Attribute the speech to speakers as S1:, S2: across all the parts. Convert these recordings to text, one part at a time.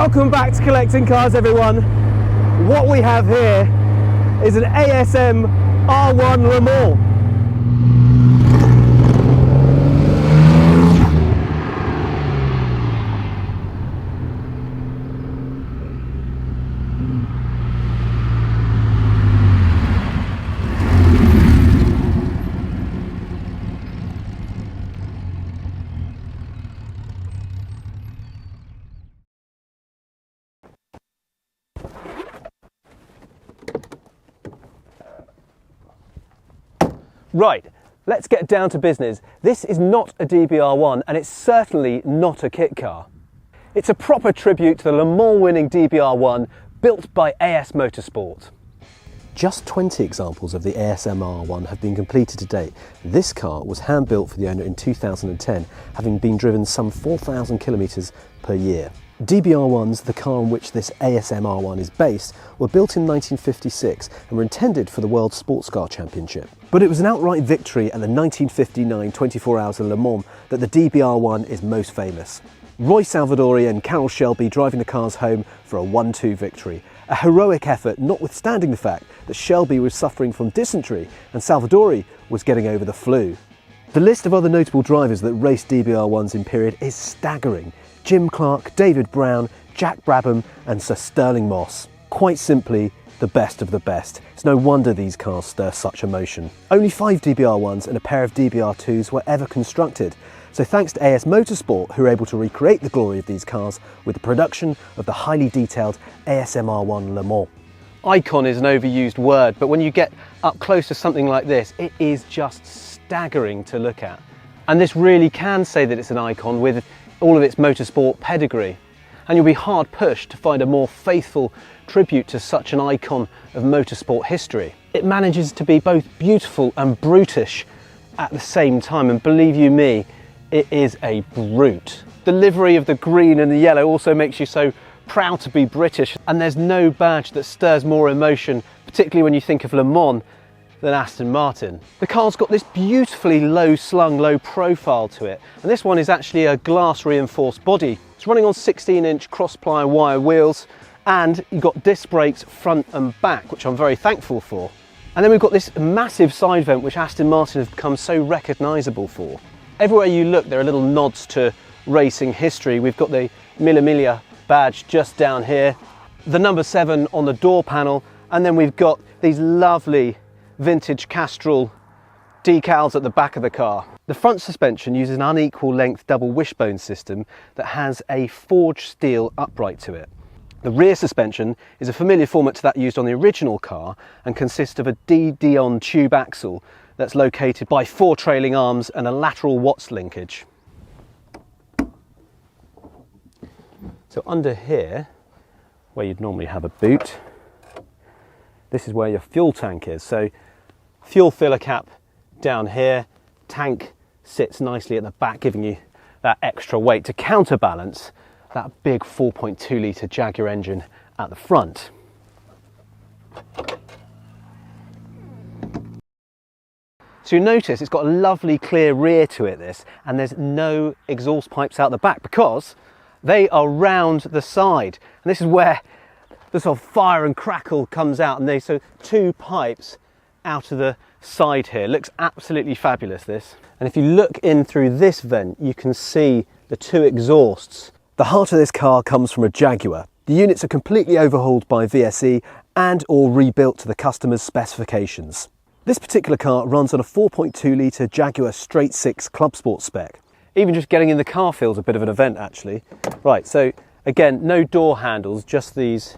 S1: Welcome back to Collecting Cars, everyone. What we have here is an ASM R1 Le Mans. Right, let's get down to business. This is not a DBR1 and it's certainly not a kit car. It's a proper tribute to the Le Mans winning DBR1 built by AS Motorsport. Just 20 examples of the ASM R1 have been completed to date. This car was hand built for the owner in 2010, having been driven some 4,000 kilometres per year. DBR1s, the car on which this ASM R1 is based, were built in 1956 and were intended for the World Sports Car Championship. But it was an outright victory at the 1959 24 Hours of Le Mans that the DBR1 is most famous. Roy Salvadori and Carroll Shelby driving the cars home for a 1-2 victory. A heroic effort notwithstanding the fact that Shelby was suffering from dysentery and Salvadori was getting over the flu. The list of other notable drivers that raced DBR1s in period is staggering. Jim Clark, David Brown, Jack Brabham and Sir Stirling Moss. Quite simply, the best of the best. It's no wonder these cars stir such emotion. Only 5 DBR1s and a pair of DBR2s were ever constructed. So thanks to AS Motorsport, who were able to recreate the glory of these cars with the production of the highly detailed ASM R1 Le Mans. Icon is an overused word, but when you get up close to something like this, it is just staggering to look at. And this really can say that it's an icon with all of its motorsport pedigree. And you'll be hard pushed to find a more faithful tribute to such an icon of motorsport history. It manages to be both beautiful and brutish at the same time, and believe you me, it is a brute. The livery of the green and the yellow also makes you so proud to be British, and there's no badge that stirs more emotion, particularly when you think of Le Mans, than Aston Martin. The car's got this beautifully low slung, low profile to it, and this one is actually a glass reinforced body. It's running on 16-inch cross-ply wire wheels, and you've got disc brakes front and back, which I'm very thankful for. And then we've got this massive side vent, which Aston Martin have become so recognisable for. Everywhere you look, there are little nods to racing history. We've got the Mille Miglia badge just down here, the number 7 on the door panel, and then we've got these lovely vintage Castrol decals at the back of the car. The front suspension uses an unequal length double wishbone system that has a forged steel upright to it. The rear suspension is a familiar format to that used on the original car and consists of a D-Dion tube axle that's located by 4 trailing arms and a lateral Watts linkage. So under here, where you'd normally have a boot, this is where your fuel tank is. So fuel filler cap down here, tank sits nicely at the back, giving you that extra weight to counterbalance that big 4.2 litre Jaguar engine at the front. So you notice it's got a lovely clear rear to it, this, and there's no exhaust pipes out the back because they are round the side. And this is where the sort of fire and crackle comes out, and there's so 2 pipes out of the side here. Looks absolutely fabulous, this. And if you look in through this vent, you can see the 2 exhausts. The heart of this car comes from a Jaguar. The units are completely overhauled by VSE and or rebuilt to the customer's specifications. This particular car runs on a 4.2 litre Jaguar Straight 6 Club Sport spec. Even just getting in the car feels a bit of an event, actually. Right, so again, no door handles, just these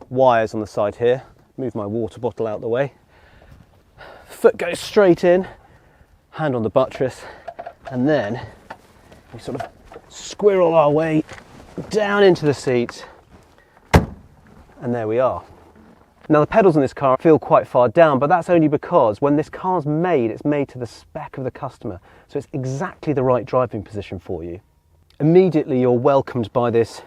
S1: wires on the side here. Move my water bottle out the way. Foot goes straight in, hand on the buttress, and then we sort of squirrel our way down into the seat, and there we are. Now the pedals in this car feel quite far down, but that's only because when this car's made, it's made to the spec of the customer, so it's exactly the right driving position for you. Immediately you're welcomed by this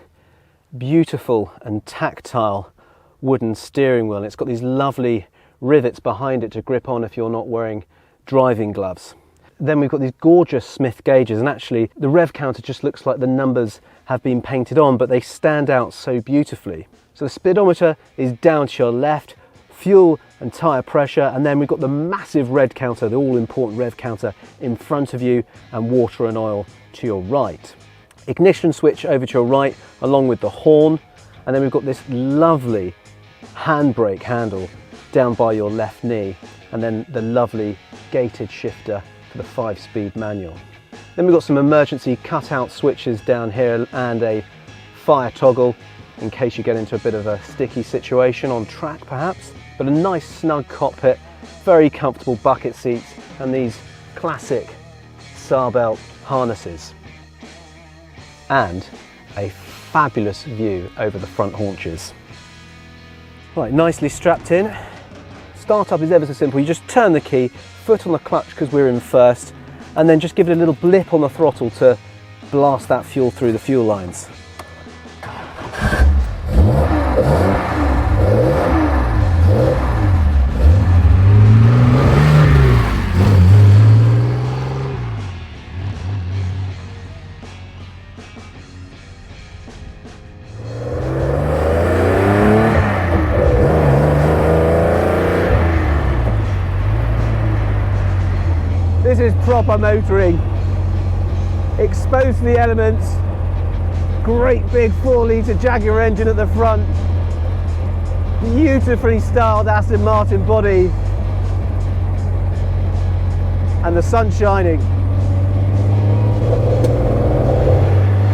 S1: beautiful and tactile wooden steering wheel. It's got these lovely rivets behind it to grip on if you're not wearing driving gloves. then we've got these gorgeous Smith gauges, and actually the rev counter just looks like the numbers have been painted on, but they stand out so beautifully. So the speedometer is down to your left, fuel and tyre pressure, and then we've got the massive red counter, the all-important rev counter in front of you, and water and oil to your right. Ignition switch over to your right, along with the horn, and then we've got this lovely handbrake handle down by your left knee, and then the lovely gated shifter for the 5-speed manual. Then we've got some emergency cutout switches down here and a fire toggle in case you get into a bit of a sticky situation on track perhaps. But a nice snug cockpit, very comfortable bucket seats, and these classic Sarbelt harnesses. And a fabulous view over the front haunches. Right, nicely strapped in. Startup is ever so simple. You just turn the key, foot on the clutch because we're in first, and then just give it a little blip on the throttle to blast that fuel through the fuel lines. This is proper motoring, exposed to the elements, great big 4-litre Jaguar engine at the front, beautifully styled Aston Martin body, and the sun shining.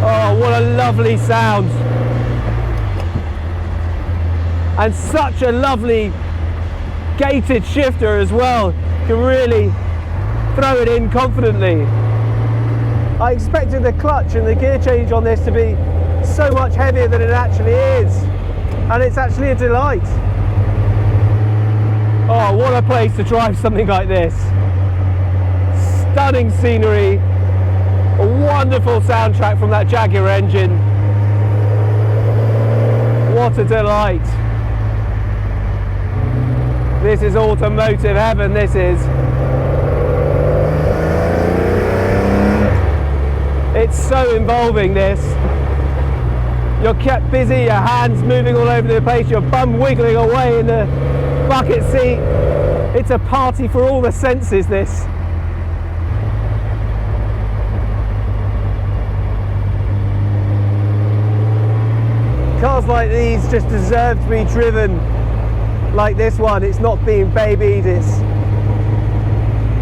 S1: Oh, what a lovely sound, and such a lovely gated shifter as well. You can really throw it in confidently. I expected the clutch and the gear change on this to be so much heavier than it actually is, and it's actually a delight. Oh, what a place to drive something like this. Stunning scenery, a wonderful soundtrack from that Jaguar engine. What a delight. This is automotive heaven, this is. It's so involving, this. You're kept busy, your hands moving all over the place, your bum wiggling away in the bucket seat. It's a party for all the senses, this. Cars like these just deserve to be driven like this one. It's not being babied, it's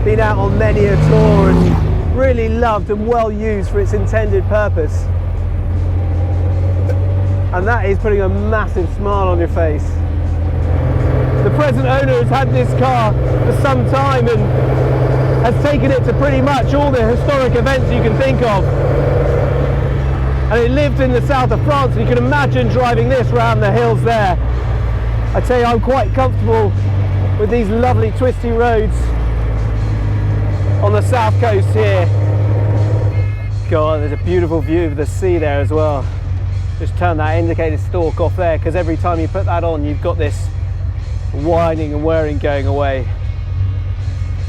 S1: been out on many a tour and really loved and well used for its intended purpose. And that is putting a massive smile on your face. The present owner has had this car for some time and has taken it to pretty much all the historic events you can think of. And it lived in the south of France, and you can imagine driving this around the hills there. I tell you, I'm quite comfortable with these lovely twisty roads on the south coast here. God, there's a beautiful view of the sea there as well. Just turn that indicator stalk off there, because every time you put that on, you've got this whining and whirring going away.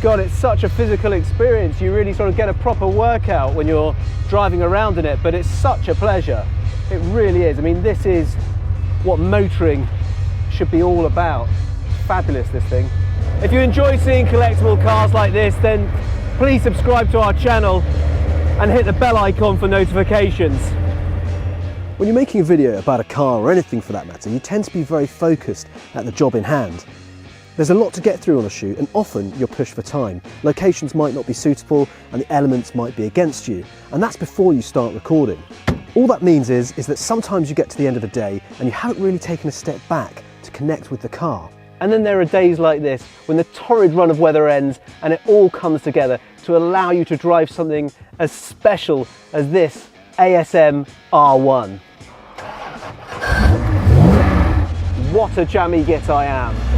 S1: God, it's such a physical experience. You really sort of get a proper workout when you're driving around in it, but it's such a pleasure. It really is. I mean, this is what motoring should be all about. It's fabulous, this thing. If you enjoy seeing collectible cars like this, then please subscribe to our channel and hit the bell icon for notifications.
S2: When you're making a video about a car or anything for that matter, you tend to be very focused at the job in hand. There's a lot to get through on a shoot, and often you're pushed for time. Locations might not be suitable and the elements might be against you, and that's before you start recording. All that means is that sometimes you get to the end of the day and you haven't really taken a step back to connect with the car.
S1: And then there are days like this when the torrid run of weather ends and it all comes together to allow you to drive something as special as this ASM R1. What a jammy git I am.